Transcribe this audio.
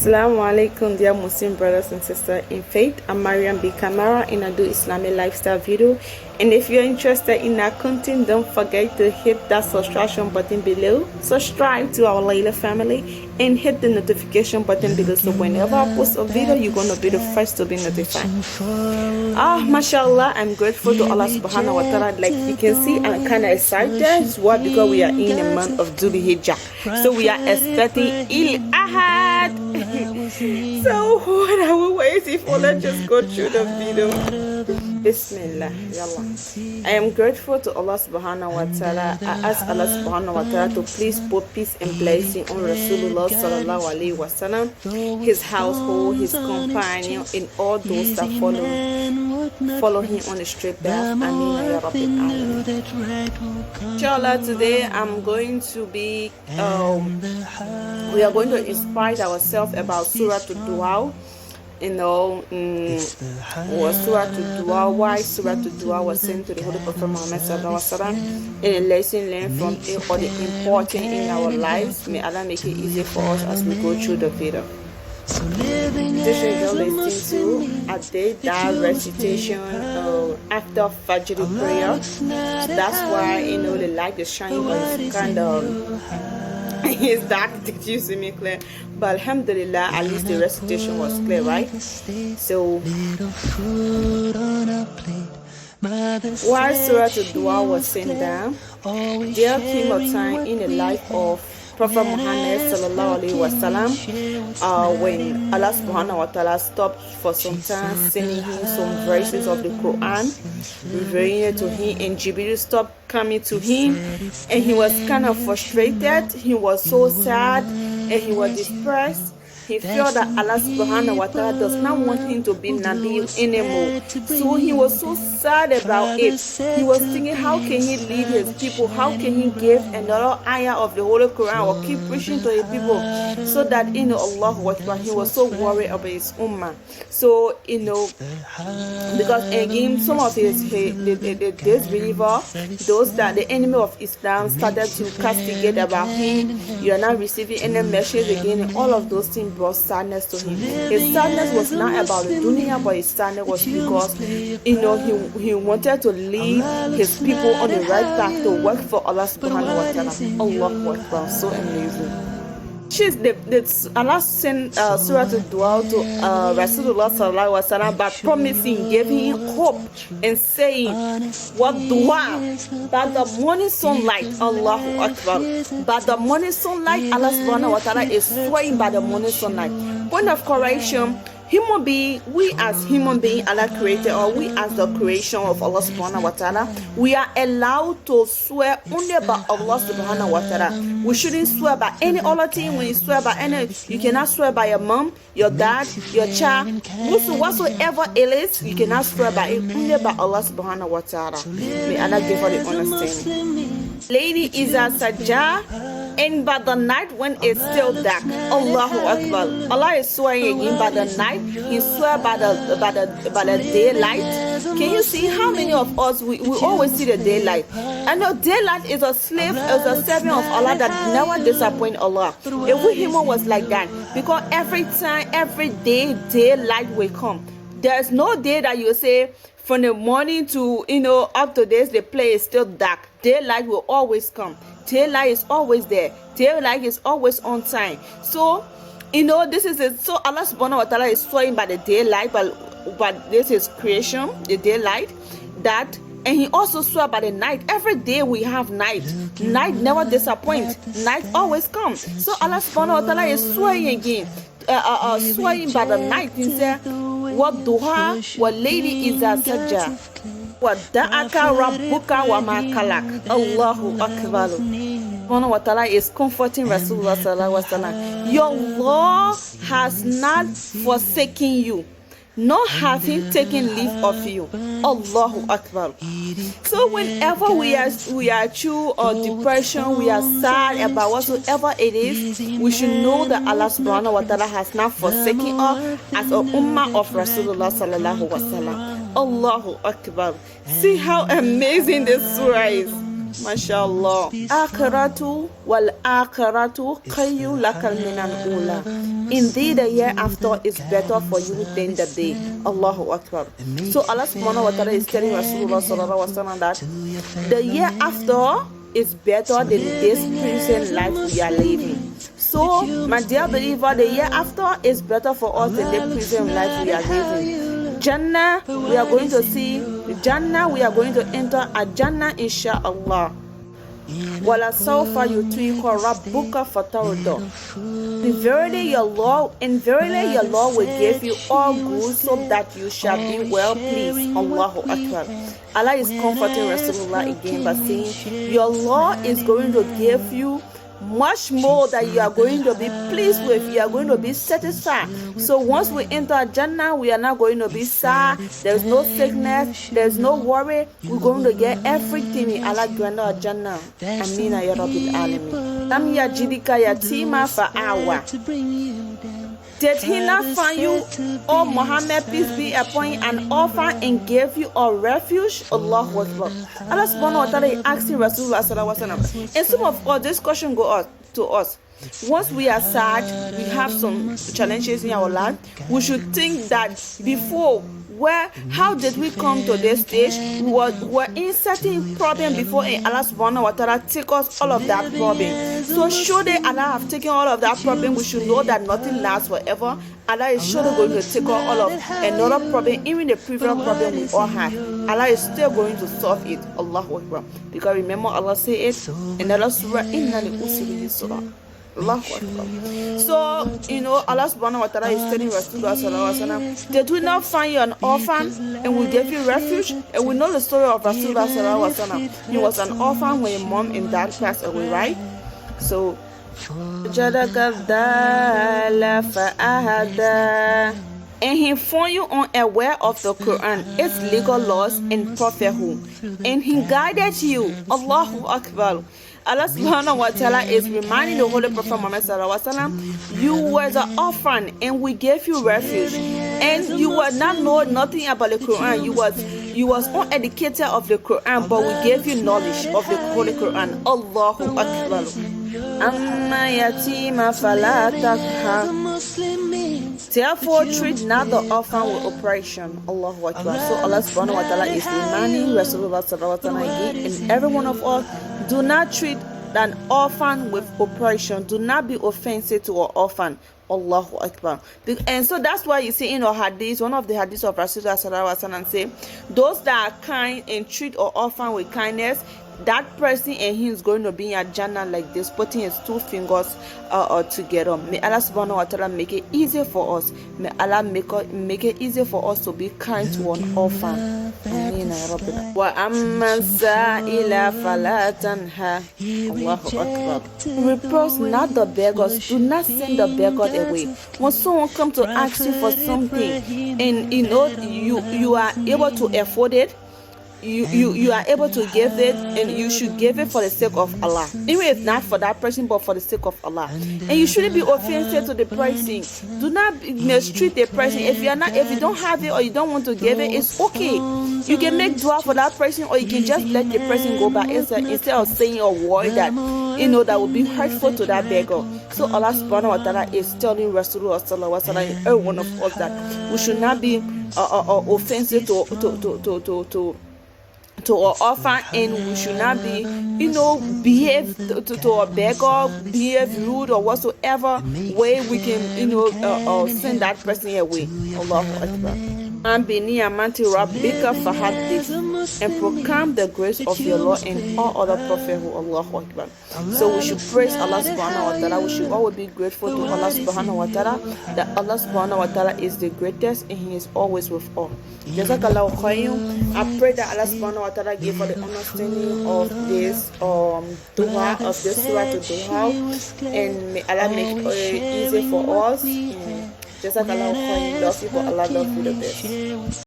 Assalamu alaikum, dear Muslim brothers and sisters in faith. I'm Mariam B. Kamara and I do Islamic lifestyle video. And if you're interested in our content, don't forget to hit that subscription button below. Subscribe to our Layla family and hit the notification button below so whenever I post a video, you're going to be the first to be notified. Mashallah, I'm grateful to Allah subhanahu wa ta'ala. Like you can see, I'm kind of excited. Why? Because we are in the month of Dhul-Hijjah. So we are expecting Ahad. So what are we waiting for? Let's just go through the video. Bismillah. Yallah. I am grateful to Allah subhanahu wa ta'ala. I ask Allah subhanahu wa ta'ala to please put peace and blessing on Rasulullah sallallahu alaihi wasallam, his household, his companion, and all those that follow him on the straight path. Ameen ya Rabbil Alamin. Inshallah, today I'm going to be we are going to inspire ourselves about suratu Dhuhaa. Suratu Dhuhaa, why suratu Dhuhaa was sent to the Holy Prophet Muhammad sallallahu alaihi wasallam, and a lesson learned from it or the important in our lives. May Allah make it easy for us as we go through the video. This is you're listening to Ad Dhuhaa recitation after Fajr prayer. That's why the light is shining, but it's kind of it's dark. Did you see me clear? But alhamdulillah, at least the recitation was clear, right? So while suratu Dhuhaa was sent down, there came a time in the life of Prophet Muhammad sallallahu alaihi wasallam when Allah subhanahu wa ta'ala stopped for some time sending him some verses of the Quran, revealing it to him, and Jibril stopped coming to him, and he was kind of frustrated. He was so sad and he was depressed. He felt that Allah subhanahu wa ta'ala does not want him to be Nabi anymore. So he was so sad about it. He was thinking, how can he lead his people? How can he give another ayah of the Holy Quran or keep preaching to his people? So that, Allahu Akbar, he was so worried about his ummah. So, because again, some of his disbelievers, those that the enemy of Islam started to castigate about him, you are not receiving any message again, and all of those things brought sadness to him. His sadness was not about the dunya, but his sadness was because he wanted to lead his people on the right path to work for Allah subhanahu wa ta'ala. Allahu Akbar, so amazing. Allah sent suratu Dhuhaa to Rasulullah sallallahu alaihi wasallam by promising, giving him hope and saying, "What Dhuhaa? By the morning sunlight, Allahu Akbar. By the morning sunlight, Allah subhanahu wa ta'ala is swearing by the morning sunlight." Point of correction. We as human beings, Allah created, or we as the creation of Allah subhanahu wa ta'ala, we are allowed to swear only by Allah subhanahu wa ta'ala. We shouldn't swear by any other thing. When you swear by you cannot swear by your mom, your dad, your child, whatsoever it is, you cannot swear by it, only by Allah subhanahu wa ta'ala. May Allah give us the understanding. Lady Isa Sajjah, and by the night when it's still dark, Allahu Akbar. Allah is swearing again by the night. He swear by the daylight. Can you see how many of us we always see the daylight? I know daylight is a slave, is a servant of Allah that never disappoint Allah. If we human was like that, because every time, every day, daylight will come. There's no day that you say from the morning to up to this the place is still dark. Daylight will always come. Daylight is always there. Daylight is always on time. So this is it. So Allah subhanahu wa ta'ala is swearing by the daylight, but this is creation, the daylight, that, and he also swear by the night. Every day we have night. Night never disappoints. Night always comes. So Allah subhanahu wa ta'ala is swearing again, swearing by the night. He said, "What Dhuhaa, what lady is a Sajjah, what da'aka rabbuka wa ma kalak." Allahu Akbar. Subhanahu wa ta'ala is comforting Rasulullah sallallahu alaihi wasallam. Your Lord has not forsaken you, nor have him taken leave of you. Allahu Akbar. So whenever we are through or depression, we are sad about whatsoever it is, we should know that Allah subhanahu wa ta'ala has not forsaken us as a ummah of Rasulullah sallallahu alaihi wasallam. Allahu Akbar. See how amazing this surah is. MashaAllah. Akhiratu wal akhiratu khayrun laka minal ula. Indeed, the year after is better for you than the day. Allahu Akbar. So Allah subhanahu wa ta'ala is telling Rasulullah sallallahu alaihi wasallam that the year after is better than this present life we are living. So, my dear believer, the year after is better for us than the present life we are living. Jannah, we are going to see Jannah, we are going to enter a Jannah, inshallah. Wala sawfa yutika rabbuka fatarda. Verily your Lord will give you all good so that you shall be well pleased. Allahu Akbar. Allah is comforting Rasulullah again by saying, your Lord is going to give you much more that you are going to be pleased with, you are going to be satisfied. So once we enter Jannah, we are not going to be sad, there's no sickness, there's no worry, we're going to get everything in Allah grant our Jannah. Amina ya Rabbil Alamin. Lam yajidika yatima fa'awa. Did he not find you, O Muhammad, peace be upon you, an orphan and gave you a refuge? Allahu Akbar. Allah subhanahu wa ta'ala is asking Rasulullah sallallahu alaihi wasallam. And some of us, this question goes to us. Once we are sad, we have some challenges in our life, we should think that before, how did we come to this stage? We were in certain problem before, and Allah subhanahu wa ta'ala take us all of that problem. So surely Allah have taken all of that problem. We should know that nothing lasts forever. Allah is surely going to take all of another problem, even the previous problem we all had. Allah is still going to solve it. Allahu Akbar. Because remember, Allah said it in the surah, Inna li usri yusra. Allahu Akbar. So, Allah subhanahu wa ta'ala is telling Rasulullah sallallahu alaihi wasallam, did we not find you an orphan and we gave you refuge? And we know the story of Rasulullah sallallahu alaihi wasallam. He was an orphan when his mom and dad passed away, right? So, and he found you unaware of the Quran, its legal laws and prophethood, and he guided you. Allahu Akbar. Allah subhanahu wa ta'ala is reminding the Holy Prophet Muhammad sallallahu alaihi wasallam, you were an orphan and we gave you refuge, and you were not know nothing about the Quran. You was uneducated of the Quran, but we gave you knowledge of the Holy Quran. Allahu Akbar. Amma yatima fala takha. Therefore, treat not the orphan with oppression. Allahu Akbar. So Allah subhanahu wa ta'ala is reminding Rasulullah sallallahu alaihi wasallam again, and every one of us, do not treat an orphan with oppression. Do not be offensive to an orphan. Allahu Akbar. And so that's why you see in our hadith, one of the hadiths of Rasulullah sallallahu alaihi wasallam say, those that are kind and treat an orphan with kindness, that person and he is going to be in Jannah like this, putting his two fingers together. May Allah subhanahu wa ta'ala make it easy for us. May Allah make it easy for us to be kind to an orphan. Amen. Wa amma sa'ila fala tanha. Allahu Akbar. Reproach not the beggars. Do not send the beggar away. When someone comes to ask you for something and you are able to afford it, you are able to give it, and you should give it for the sake of Allah, even if not for that person but for the sake of Allah. And you shouldn't be offensive to the person. Do not mistreat the person. If you don't have it or you don't want to give it, it's okay. You can make dua for that person, or you can just let the person go by instead of saying a word that that would be hurtful to that beggar. So Allah subhanahu wa ta'ala is telling Rasulullah sallallahu alaihi wasallam, every one of us, that we should not be offensive to our orphan, and we should not be, behave to a beggar, behave rude or whatsoever way we can, send that person away. Allahu Akbar. And proclaim the grace of your Lord and all other prophets. Allahu Akbar. So we should praise Allah subhanahu wa ta'ala. We should always be grateful to Allah subhanahu wa ta'ala, that Allah subhanahu wa ta'ala is the greatest and He is always with all. Jazakallahu khairan. I pray that Allah subhanahu wa ta'ala give us the understanding of this Dhuhaa, of this suratu Dhuhaa, and may Allah make it easy for us. Jazakallahu khairan. Love you, but Allah love you the best.